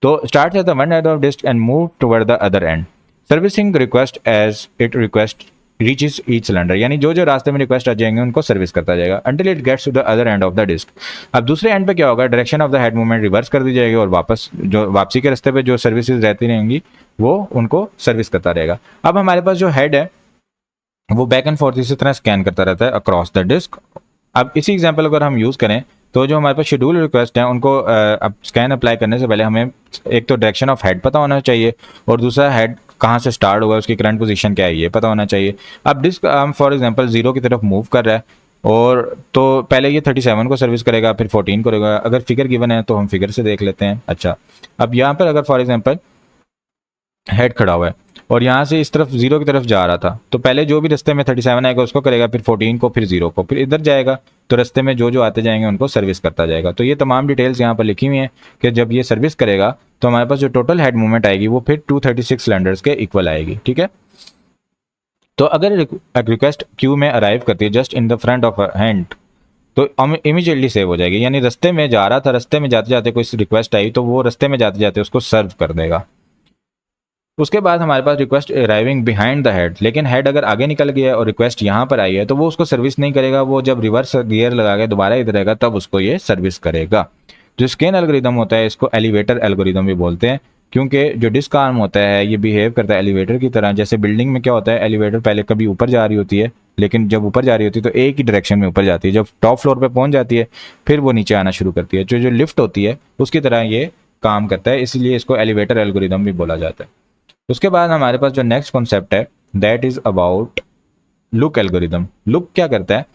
तो start at the one end of disk and move toward the other end, servicing request as it request reaches each cylinder, यानी जो जो रास्ते में रिक्वेस्ट आ जाएंगे उनको सर्विस करता जाएगा until it gets to the other end of the disk. अब दूसरे एंड पे क्या होगा, direction of the head movement reverse कर दी जाएगी और वापस जो वापसी के रास्ते पे जो सर्विसेज रहती रहेंगी वो उनको सर्विस करता रहेगा। अब हमारे पास जो हेड है वो बैक एंड फोर्थ इसी तरह स्कैन करता रहता है अक्रॉस द डिस्क। अब इसी एग्जांपल अगर हम यूज़ करें तो जो हमारे पास शेड्यूल रिक्वेस्ट है उनको अब स्कैन अप्लाई करने से पहले हमें एक तो डायरेक्शन ऑफ हेड पता होना चाहिए और दूसरा हेड कहाँ से स्टार्ट होगा उसकी करंट पोजीशन क्या है ये पता होना चाहिए। अब डिस्क हम फॉर एग्जांपल 0 की तरफ मूव कर रहा है और तो पहले ये 37 को सर्विस करेगा फिर 14 करेगा। अगर फिगर गिवन है तो हम फिगर से देख लेते हैं। अच्छा, अब यहाँ पर अगर फॉर एग्जांपल हेड खड़ा हुआ है और यहाँ से इस तरफ 0 की तरफ जा रहा था तो पहले जो भी रास्ते में 37 आएगा उसको करेगा, फिर 14 को, फिर 0 को, फिर इधर जाएगा तो रास्ते में जो जो आते जाएंगे उनको सर्विस करता जाएगा। तो ये तमाम डिटेल्स यहाँ पर लिखी हुई हैं कि जब ये सर्विस करेगा तो हमारे पास जो टोटल हेड मूवमेंट आएगी वो फिर 236 सिलेंडर्स के इक्वल आएगी। ठीक है, तो अगर रिक्वेस्ट क्यू में अराइव करती है just in the front of hand तो इमीडिएटली सेव हो जाएगी, यानी रास्ते में जा रहा था, रास्ते में जाते जाते कोई रिक्वेस्ट आई तो वो रास्ते में जाते जाते उसको सर्व कर देगा। उसके बाद हमारे पास request arriving behind the head, लेकिन हेड अगर आगे निकल गया है और रिक्वेस्ट यहाँ पर आई है तो वो उसको सर्विस नहीं करेगा, वो जब रिवर्स गियर लगा के दोबारा इधर आएगा तब उसको ये सर्विस करेगा। जो स्कैन एल्गोरिदम होता है इसको एलिवेटर एल्गोरिदम भी बोलते हैं, क्योंकि जो डिस्क आर्म होता है ये बिहेव करता है एलिवेटर की तरह। जैसे बिल्डिंग में क्या होता है, एलिवेटर पहले कभी ऊपर जा रही होती है, लेकिन जब ऊपर जा रही होती है तो एक ही डायरेक्शन में ऊपर जाती है, जब टॉप फ्लोर पे पहुंच जाती है फिर वो नीचे आना शुरू करती है। जो लिफ्ट होती है उसकी तरह ये काम करता है, इसलिए इसको एलिवेटर एल्गोरिदम भी बोला जाता है। उसके बाद हमारे पास जो नेक्स्ट कॉन्सेप्ट है that is about look algorithm. Look क्या करता है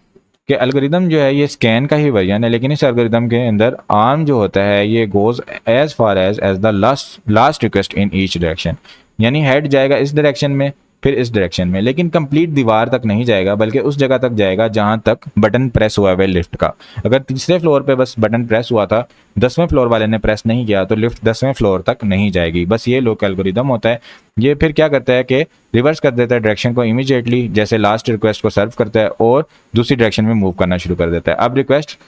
कि एल्गोरिदम जो है ये स्कैन का ही वर्जन है, लेकिन इस एल्गोरिदम के अंदर आर्म जो होता है ये goes as far as the last request in each direction, यानी हेड जाएगा इस डायरेक्शन में फिर इस डायरेक्शन में, लेकिन कंप्लीट दीवार तक नहीं जाएगा बल्कि उस जगह तक जाएगा जहां तक बटन प्रेस हुआ है लिफ्ट का। अगर तीसरे फ्लोर पे बस बटन प्रेस हुआ था, 10वें फ्लोर वाले ने प्रेस नहीं किया तो लिफ्ट 10वें फ्लोर तक नहीं जाएगी। बस ये लुक एल्गोरिदम होता है। ये फिर क्या करता है कि रिवर्स कर देता है डायरेक्शन को इमीडिएटली, जैसे लास्ट रिक्वेस्ट को सर्व करता है और दूसरी डायरेक्शन में मूव करना शुरू कर देता है। अब request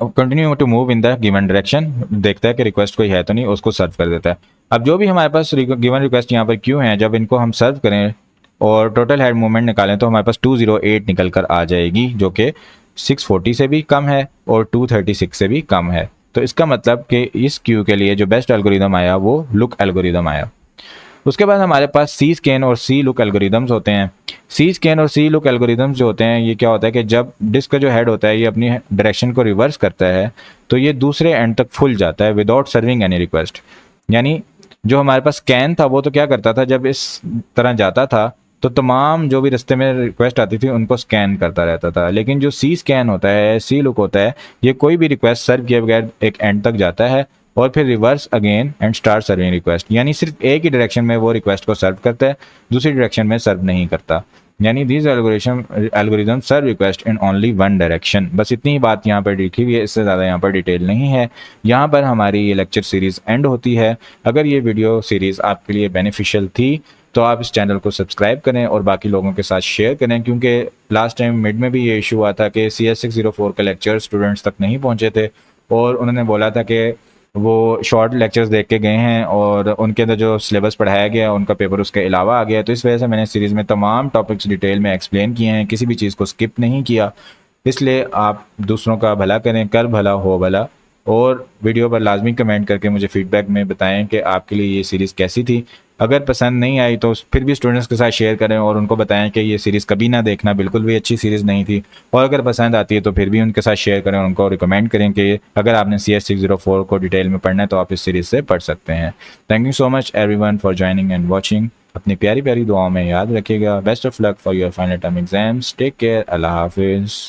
continue to move in the given direction, देखता है कि रिक्वेस्ट कोई है तो नहीं, उसको सर्व कर देता है। अब जो भी हमारे पास गिवन रिक्वेस्ट यहाँ पर क्यों है, जब इनको हम सर्व करें और टोटल हेड मूवमेंट निकालें तो हमारे पास 208 निकल कर आ जाएगी, जो कि 640 से भी कम है और 236 से भी कम है। तो इसका मतलब कि इस क्यू के लिए जो बेस्ट एल्गोरिदम आया वो लुक एल्गोरिदम आया। उसके बाद हमारे पास सी स्कैन और सी लुक एल्गोरिदम्स होते हैं। सी स्कैन और सी लुक एल्गोरिदम्स जो होते हैं, ये क्या होता है कि जब डिस्क का जो हेड होता है ये अपनी डायरेक्शन को रिवर्स करता है तो ये दूसरे एंड तक फुल जाता है विदाउट सर्विंग एनी रिक्वेस्ट। यानी जो हमारे पास स्कैन था वो तो क्या करता था, जब इस तरह जाता था तो तमाम जो भी रास्ते में रिक्वेस्ट आती थी उनको स्कैन करता रहता था। लेकिन जो सी स्कैन होता है, सी लुक होता है, ये कोई भी रिक्वेस्ट सर्व किए बगैर एक एंड तक जाता है और फिर reverse again and start serving request. यानी सिर्फ एक ही डायरेक्शन में वो रिक्वेस्ट को सर्व करता है, दूसरी डायरेक्शन में सर्व नहीं करता। यानी these algorithm serve request in only one direction. बस इतनी ही बात यहाँ पर लिखी हुई है, इससे ज़्यादा यहाँ पर डिटेल नहीं है। यहाँ पर हमारी ये लेक्चर सीरीज़ एंड होती है। अगर ये वीडियो सीरीज़ आपके लिए बेनिफिशियल थी तो आप इस चैनल को सब्सक्राइब करें और बाकी लोगों के साथ शेयर करें, क्योंकि लास्ट टाइम मिड में भी ये इशू हुआ था कि CS604 के लेक्चर स्टूडेंट्स तक नहीं पहुँचे थे और उन्होंने बोला था कि वो शॉर्ट लेक्चर्स देख के गए हैं और उनके अंदर जो सिलेबस पढ़ाया गया उनका पेपर उसके अलावा आ गया। तो इस वजह से मैंने सीरीज़ में तमाम टॉपिक्स डिटेल में एक्सप्लेन किए हैं, किसी भी चीज़ को स्किप नहीं किया। इसलिए आप दूसरों का भला करें, कर भला हो भला, और वीडियो पर लाजमी कमेंट करके मुझे फीडबैक में बताएं कि आपके लिए ये सीरीज़ कैसी थी। अगर पसंद नहीं आई तो फिर भी स्टूडेंट्स के साथ शेयर करें और उनको बताएं कि ये सीरीज़ कभी ना देखना, बिल्कुल भी अच्छी सीरीज़ नहीं थी। और अगर पसंद आती है तो फिर भी उनके साथ शेयर करें और उनको रिकमेंड करें कि अगर आपने CS604 को डिटेल में पढ़ना है तो आप इस सीरीज़ से पढ़ सकते हैं। Thank you so much everyone for joining and watching. अपनी प्यारी प्यारी दुआओं में याद रखिएगा। Best of luck for your final term exams. Take care. अल्लाह हाफिज़।